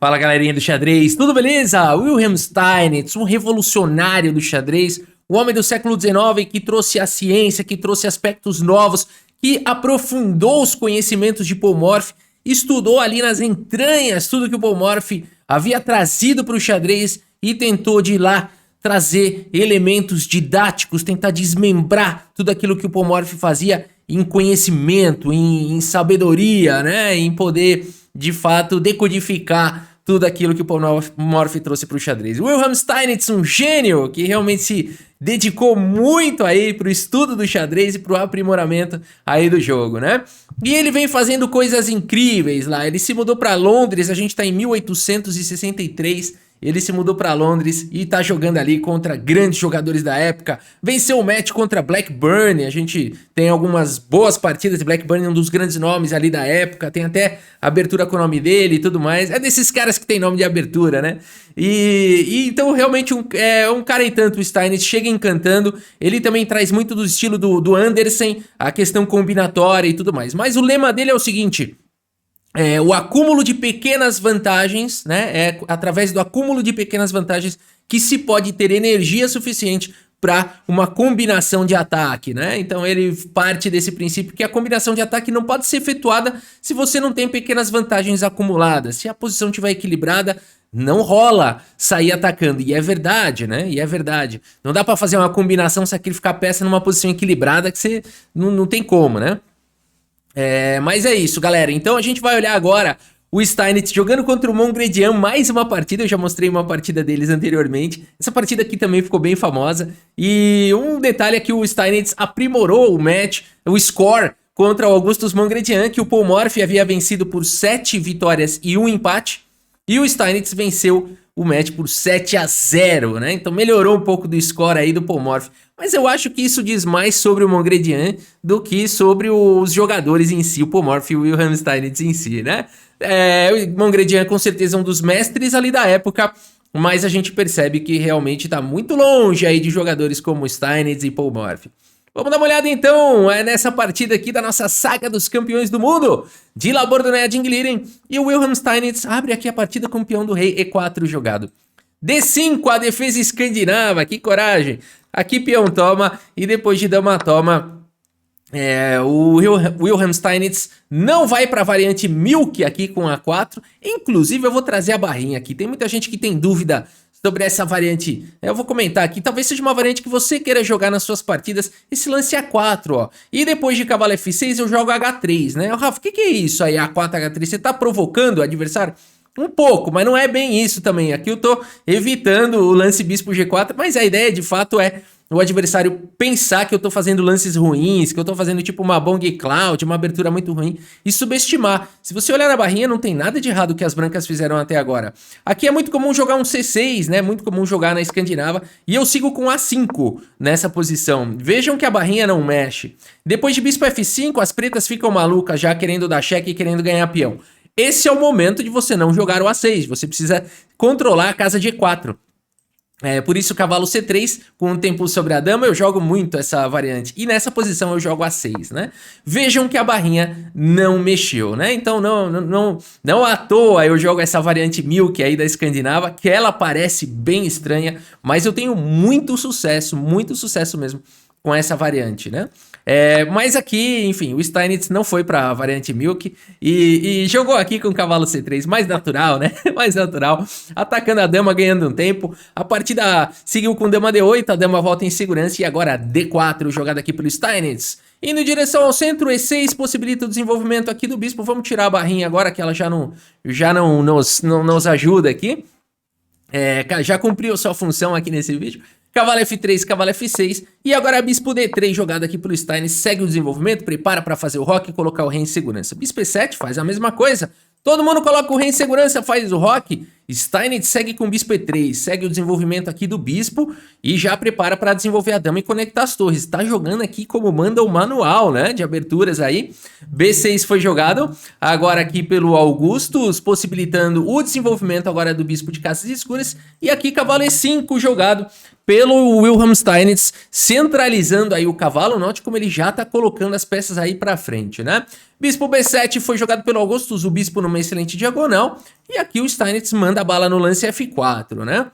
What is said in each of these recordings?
Fala galerinha do xadrez, tudo beleza? Wilhelm Steinitz, um revolucionário do xadrez, o homem do século XIX que trouxe a ciência, que trouxe aspectos novos, que aprofundou os conhecimentos de Pomorfi, estudou ali nas entranhas tudo que o Pomorfi havia trazido para o xadrez e tentou de lá trazer elementos didáticos, tentar desmembrar tudo aquilo que o Pomorfi fazia em conhecimento, em sabedoria, né? Em poder, de fato, decodificar tudo aquilo que o Pomorfi trouxe para o xadrez. Wilhelm Steinitz, um gênio que realmente se dedicou muito aí para o estudo do xadrez e para o aprimoramento aí do jogo, né? E ele vem fazendo coisas incríveis lá. Ele se mudou para Londres, a gente está em 1863. Ele se mudou para Londres e tá jogando ali contra grandes jogadores da época. Venceu o match contra Blackburn. A gente tem algumas boas partidas de Blackburn, um dos grandes nomes ali da época. Tem até abertura com o nome dele e tudo mais. É desses caras que tem nome de abertura, né? Então realmente é um cara e tanto, o Steinitz chega encantando. Ele também traz muito do estilo do Anderson, a questão combinatória e tudo mais. Mas o lema dele é o seguinte: o acúmulo de pequenas vantagens, né? É através do acúmulo de pequenas vantagens que se pode ter energia suficiente para uma combinação de ataque, né? Então ele parte desse princípio que a combinação de ataque não pode ser efetuada se você não tem pequenas vantagens acumuladas. Se a posição estiver equilibrada, não rola sair atacando. E é verdade, né? E é verdade. Não dá para fazer uma combinação, sacrificar peça numa posição equilibrada que você não tem como, né? Mas é isso, galera. Então a gente vai olhar agora o Steinitz jogando contra o Mongredian, mais uma partida. Eu já mostrei uma partida deles anteriormente. Essa partida aqui também ficou bem famosa. E um detalhe é que o Steinitz aprimorou o match, o score contra o Augustus Mongredian, que o Pomorfi havia vencido por 7 vitórias e 1 empate. E o Steinitz venceu o match por 7-0, né? Então melhorou um pouco do score aí do Pomorfi. Mas eu acho que isso diz mais sobre o Mongredian do que sobre os jogadores em si, o Pomorfi e o Wilhelm Steinitz em si, né? O Mongredian com certeza é um dos mestres ali da época, mas a gente percebe que realmente está muito longe aí de jogadores como Steinitz e Pomorfi. Vamos dar uma olhada então nessa partida aqui da nossa saga dos campeões do mundo, de Labordonnais Dingliren, e o Wilhelm Steinitz abre aqui a partida com o peão do rei E4 jogado. D5, a defesa escandinava, que coragem! Aqui peão toma, e depois de dama toma, o Wilhelm Steinitz não vai para a variante Milk aqui com A4. Inclusive eu vou trazer a barrinha aqui, tem muita gente que tem dúvida sobre essa variante. Eu vou comentar aqui, talvez seja uma variante que você queira jogar nas suas partidas, esse lance A4, ó. E depois de cavalo F6 eu jogo H3, né? Rafa, o que é isso aí, A4, H3? Você tá provocando o adversário? Um pouco, mas não é bem isso também. Aqui eu tô evitando o lance bispo G4, mas a ideia de fato é o adversário pensar que eu tô fazendo lances ruins, que eu tô fazendo tipo uma Bong Cloud, uma abertura muito ruim, e subestimar. Se você olhar na barrinha, não tem nada de errado que as brancas fizeram até agora. Aqui é muito comum jogar um C6, né? Muito comum jogar na escandinava, e eu sigo com A5 nessa posição. Vejam que a barrinha não mexe. Depois de bispo F5, as pretas ficam malucas já querendo dar cheque e querendo ganhar peão. Esse é o momento de você não jogar o A6, você precisa controlar a casa de E4. Por isso cavalo C3, com um tempo sobre a dama, eu jogo muito essa variante. E nessa posição eu jogo A6, né? Vejam que a barrinha não mexeu, né? Então não à toa eu jogo essa variante Milk aí da escandinava, que ela parece bem estranha, mas eu tenho muito sucesso mesmo com essa variante, né? Mas aqui, enfim, o Steinitz não foi para a variante Milk e jogou aqui com o cavalo C3, mais natural, né? Mais natural, atacando a dama, ganhando um tempo. A partida seguiu com dama D8, a dama volta em segurança e agora D4, jogada aqui pelo Steinitz. Indo em direção ao centro, E6 possibilita o desenvolvimento aqui do bispo. Vamos tirar a barrinha agora, que ela já não nos ajuda aqui. Já cumpriu sua função aqui nesse vídeo. Cavalo F3, cavalo F6, e agora bispo D3 jogado aqui pelo Steinitz, segue o desenvolvimento, prepara para fazer o roque e colocar o rei em segurança. Bispo E7 faz a mesma coisa, todo mundo coloca o rei em segurança, faz o roque, Steinitz segue com bispo E3, segue o desenvolvimento aqui do bispo e já prepara para desenvolver a dama e conectar as torres. Tá jogando aqui como manda o manual, né, de aberturas aí. B6 foi jogado, agora aqui pelo Augustus, possibilitando o desenvolvimento agora do bispo de casas escuras, e aqui cavalo E5 jogado pelo Wilhelm Steinitz, centralizando aí o cavalo. Note como ele já tá colocando as peças aí pra frente, né? Bispo B7 foi jogado pelo Augustus, o bispo numa excelente diagonal. E aqui o Steinitz manda a bala no lance F4, né?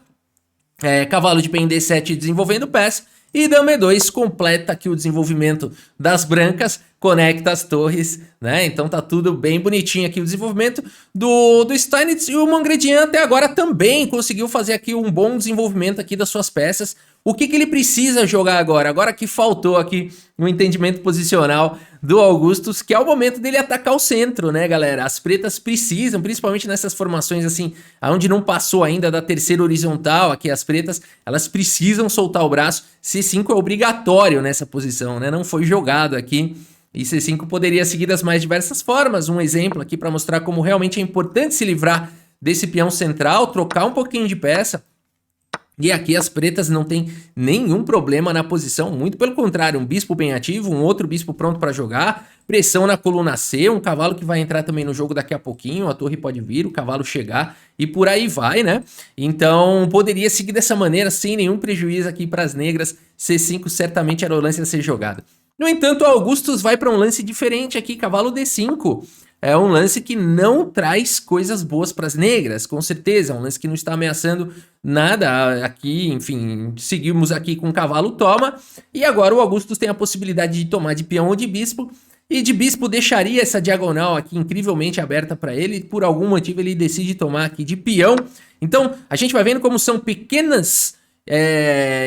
Cavalo de peão D7 desenvolvendo peça. E dama E2 completa aqui o desenvolvimento das brancas, conecta as torres, né? Então tá tudo bem bonitinho aqui o desenvolvimento do Steinitz. E o Mongredian até agora também conseguiu fazer aqui um bom desenvolvimento aqui das suas peças. O que ele precisa jogar agora? Agora que faltou aqui no entendimento posicional do Augustus, que é o momento dele atacar o centro, né, galera? As pretas precisam, principalmente nessas formações assim, onde não passou ainda da terceira horizontal, aqui as pretas, elas precisam soltar o braço. C5 é obrigatório nessa posição, né? Não foi jogado aqui. E C5 poderia seguir das mais diversas formas. Um exemplo aqui para mostrar como realmente é importante se livrar desse peão central, trocar um pouquinho de peça. E aqui as pretas não tem nenhum problema na posição, muito pelo contrário, um bispo bem ativo, um outro bispo pronto para jogar, pressão na coluna C, um cavalo que vai entrar também no jogo daqui a pouquinho, a torre pode vir, o cavalo chegar e por aí vai, né? Então poderia seguir dessa maneira sem nenhum prejuízo aqui para as negras, C5 certamente era o lance a ser jogado. No entanto, o Augustus vai para um lance diferente aqui, cavalo D5. É um lance que não traz coisas boas para as negras, com certeza. É um lance que não está ameaçando nada aqui, enfim. Seguimos aqui com o cavalo toma. E agora o Augustus tem a possibilidade de tomar de peão ou de bispo. E de bispo deixaria essa diagonal aqui incrivelmente aberta para ele. Por algum motivo ele decide tomar aqui de peão. Então a gente vai vendo como são pequenas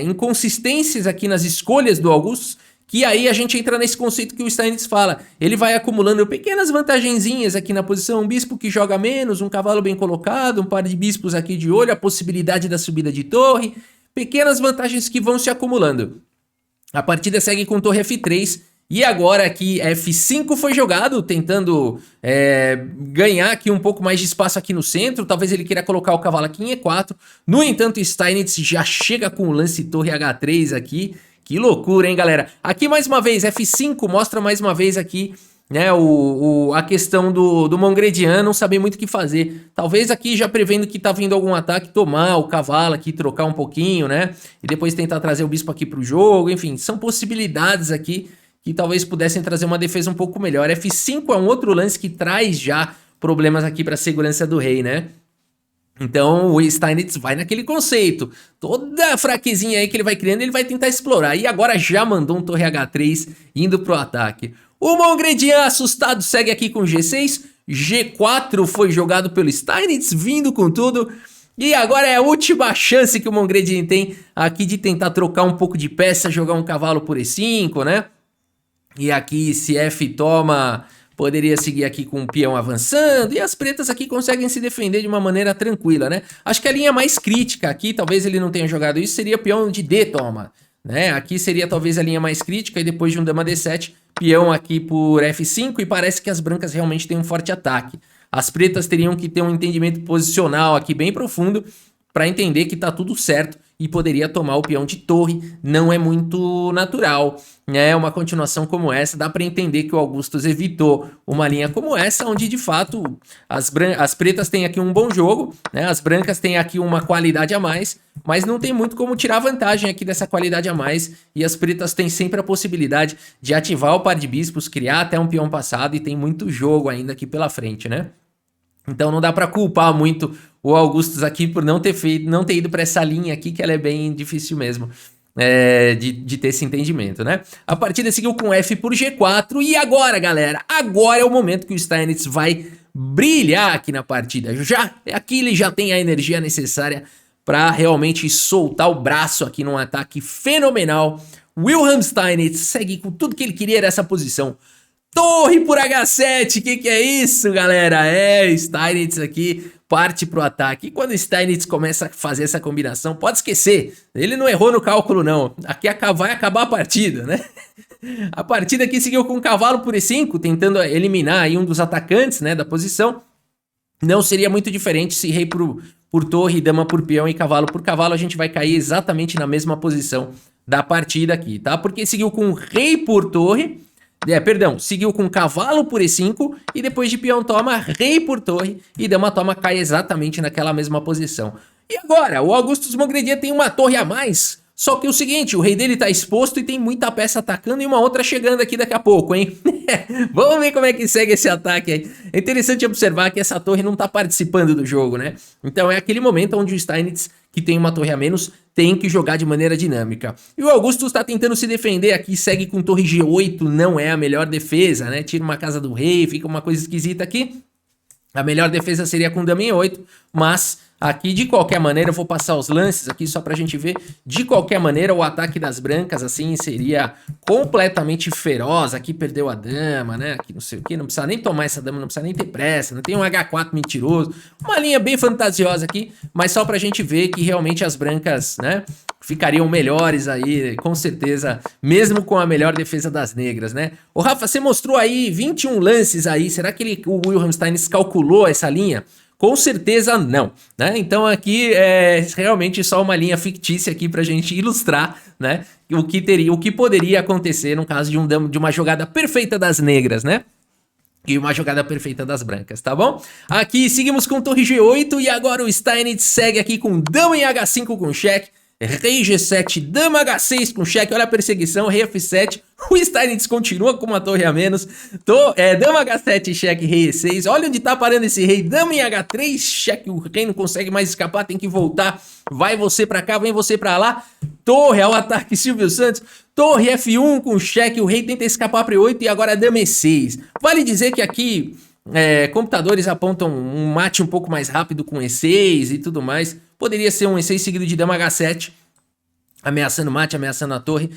inconsistências aqui nas escolhas do Augustus. Que aí a gente entra nesse conceito que o Steinitz fala. Ele vai acumulando pequenas vantagenzinhas aqui na posição. Um bispo que joga menos, um cavalo bem colocado, um par de bispos aqui de olho, a possibilidade da subida de torre. Pequenas vantagens que vão se acumulando. A partida segue com torre F3. E agora aqui F5 foi jogado, tentando ganhar aqui um pouco mais de espaço aqui no centro. Talvez ele queira colocar o cavalo aqui em E4. No entanto, Steinitz já chega com o lance torre H3 aqui. Que loucura, hein, galera? Aqui mais uma vez, F5 mostra mais uma vez aqui, né, a questão do Mongredian não saber muito o que fazer. Talvez aqui já prevendo que tá vindo algum ataque, tomar o cavalo aqui, trocar um pouquinho, né? E depois tentar trazer o bispo aqui pro jogo. Enfim, são possibilidades aqui que talvez pudessem trazer uma defesa um pouco melhor. F5 é um outro lance que traz já problemas aqui para a segurança do rei, né? Então o Steinitz vai naquele conceito, toda fraquezinha aí que ele vai criando, ele vai tentar explorar. E agora já mandou um torre H3 indo pro ataque. O Mongredian assustado segue aqui com G6, G4 foi jogado pelo Steinitz, vindo com tudo. E agora é a última chance que o Mongredian tem aqui de tentar trocar um pouco de peça, jogar um cavalo por E5, né? E aqui se F toma... Poderia seguir aqui com o peão avançando, e as pretas aqui conseguem se defender de uma maneira tranquila, né? Acho que a linha mais crítica aqui, talvez ele não tenha jogado isso, seria peão de D toma, né? Aqui seria talvez a linha mais crítica, e depois de um dama D7, peão aqui por F5, e parece que as brancas realmente têm um forte ataque. As pretas teriam que ter um entendimento posicional aqui bem profundo, para entender que tá tudo certo e poderia tomar o peão de torre, não é muito natural, né? Uma continuação como essa, dá para entender que o Augustus evitou uma linha como essa, onde de fato as pretas têm aqui um bom jogo, né? As brancas têm aqui uma qualidade a mais, mas não tem muito como tirar vantagem aqui dessa qualidade a mais, e as pretas têm sempre a possibilidade de ativar o par de bispos, criar até um peão passado, e tem muito jogo ainda aqui pela frente, né? Então não dá para culpar muito o Augustus aqui por não ter ido para essa linha aqui, que ela é bem difícil mesmo de ter esse entendimento, né? A partida seguiu com F por G4 e agora, galera, agora é o momento que o Steinitz vai brilhar aqui na partida. Aqui ele já tem a energia necessária para realmente soltar o braço aqui num ataque fenomenal. Wilhelm Steinitz segue com tudo que ele queria nessa posição. Torre por H7, que é isso, galera? Steinitz aqui parte pro ataque. E quando o Steinitz começa a fazer essa combinação, pode esquecer, ele não errou no cálculo não. Aqui vai acabar a partida, né? A partida aqui seguiu com o cavalo por E5, tentando eliminar aí um dos atacantes, né, da posição. Não seria muito diferente se rei por torre, dama por peão e cavalo por cavalo, a gente vai cair exatamente na mesma posição da partida aqui, tá? Porque seguiu com rei por torre... seguiu com cavalo por E5 e depois de peão toma, rei por torre e dama toma, cai exatamente naquela mesma posição. E agora, o Augustus Mongredian tem uma torre a mais, Só que é o seguinte, o rei dele tá exposto e tem muita peça atacando e uma outra chegando aqui daqui a pouco, hein? Vamos ver como é que segue esse ataque aí. É interessante observar que essa torre não tá participando do jogo, né? Então é aquele momento onde o Steinitz, que tem uma torre a menos, tem que jogar de maneira dinâmica. E o Augustus tá tentando se defender aqui, segue com torre G8, não é a melhor defesa, né? Tira uma casa do rei, fica uma coisa esquisita aqui. A melhor defesa seria com dama em 8, mas aqui de qualquer maneira, eu vou passar os lances aqui só pra gente ver. De qualquer maneira, o ataque das brancas assim seria completamente feroz. Aqui perdeu a dama, né? Aqui não sei o que, não precisa nem tomar essa dama, não precisa nem ter pressa. Não tem um H4 mentiroso. Uma linha bem fantasiosa aqui, mas só pra gente ver que realmente as brancas, né, ficariam melhores aí, com certeza, mesmo com a melhor defesa das negras, né? Ô Rafa, você mostrou aí 21 lances aí, será que o Wilhelm Steinitz calculou essa linha? Com certeza não, né? Então aqui é realmente só uma linha fictícia aqui pra gente ilustrar, né, o que poderia acontecer no caso de uma jogada perfeita das negras, né? E uma jogada perfeita das brancas, tá bom? Aqui seguimos com torre G8 e agora o Steinitz segue aqui com dama em H5 com cheque. Rei G7, dama H6 com cheque, olha a perseguição, rei F7, o Steinitz continua com uma torre a menos, dama H7, cheque, rei E6, olha onde tá parando esse rei, dama em H3, cheque, o rei não consegue mais escapar, tem que voltar, vai você pra cá, vem você pra lá, torre ao ataque Silvio Santos, torre F1 com cheque, o rei tenta escapar para E8 e agora dama E6, vale dizer que aqui computadores apontam um mate um pouco mais rápido com E6 e tudo mais. Poderia ser um E6 seguido de dama H7, ameaçando mate, ameaçando a torre.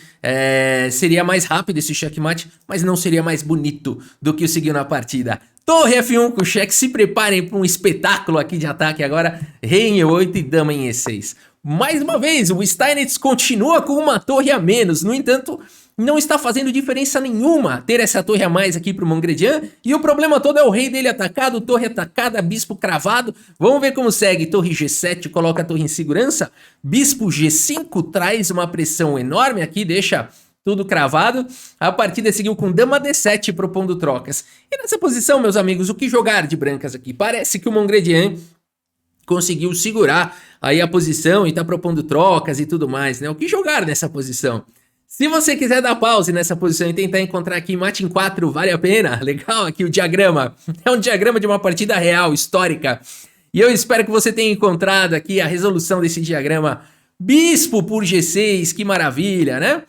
Seria mais rápido esse checkmate, mas não seria mais bonito do que o seguiu na partida. Torre F1 com cheque, se preparem para um espetáculo aqui de ataque agora. Rei em E8 e dama em E6. Mais uma vez, o Steinitz continua com uma torre a menos, no entanto, não está fazendo diferença nenhuma ter essa torre a mais aqui para o Mongredian, e o problema todo é o rei dele atacado, torre atacada, bispo cravado. Vamos ver como segue, torre G7 coloca a torre em segurança, bispo G5 traz uma pressão enorme aqui, deixa tudo cravado. A partida seguiu com dama D7 propondo trocas. E nessa posição, meus amigos, o que jogar de brancas aqui? Parece que o Mongredian conseguiu segurar aí a posição e tá propondo trocas e tudo mais, né? O que jogar nessa posição? Se você quiser dar pause nessa posição e tentar encontrar aqui mate em 4, vale a pena? Legal aqui o diagrama. É um diagrama de uma partida real, histórica. E eu espero que você tenha encontrado aqui a resolução desse diagrama. Bispo por G6, que maravilha, né?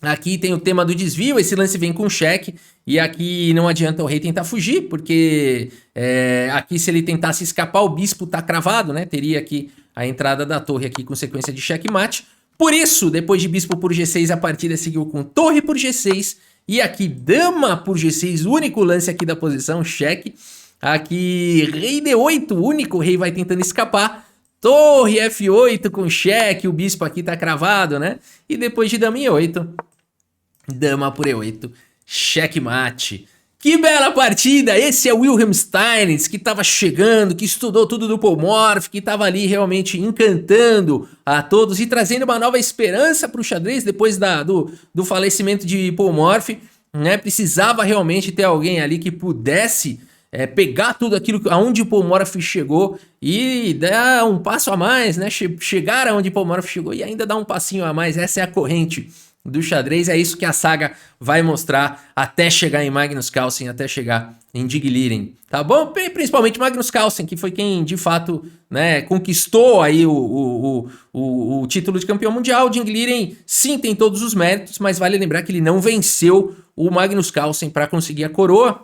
Aqui tem o tema do desvio, esse lance vem com cheque, e aqui não adianta o rei tentar fugir, porque aqui se ele tentasse escapar, o bispo tá cravado, né? Teria aqui a entrada da torre aqui com sequência de checkmate. Por isso, depois de bispo por G6, a partida seguiu com torre por G6, e aqui dama por G6, único lance aqui da posição, cheque. Aqui rei D8, o único rei vai tentando escapar. Torre F8 com cheque, o bispo aqui tá cravado, né? E depois de dama em E8, dama por E8, checkmate. Que bela partida! Esse é o Wilhelm Steinitz, que estava chegando, que estudou tudo do Polmorph, que estava ali realmente encantando a todos e trazendo uma nova esperança para o xadrez depois do falecimento de Polmorph, né? Precisava realmente ter alguém ali que pudesse pegar tudo aquilo aonde o Polmorph chegou e dar um passo a mais, né? Chegar aonde o Polmorph chegou e ainda dar um passinho a mais. Essa é a corrente do xadrez, é isso que a saga vai mostrar até chegar em Magnus Carlsen, até chegar em Dig Liren, tá bom? Principalmente Magnus Carlsen, que foi quem de fato, né, conquistou aí o título de campeão mundial. Dig Liren sim tem todos os méritos, mas vale lembrar que ele não venceu o Magnus Carlsen para conseguir a coroa,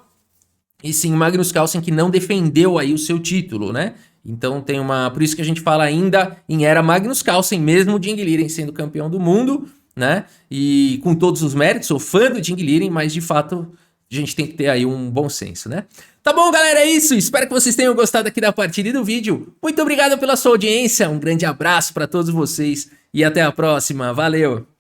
e sim o Magnus Carlsen que não defendeu aí o seu título, né? Então tem por isso que a gente fala ainda em era Magnus Carlsen, mesmo o Dig Liren sendo campeão do mundo, né? E com todos os méritos, sou fã do Dig Liren, mas de fato a gente tem que ter aí um bom senso, né? Tá bom, galera, é isso. Espero que vocês tenham gostado aqui da partida e do vídeo. Muito obrigado pela sua audiência, um grande abraço para todos vocês e até a próxima. Valeu!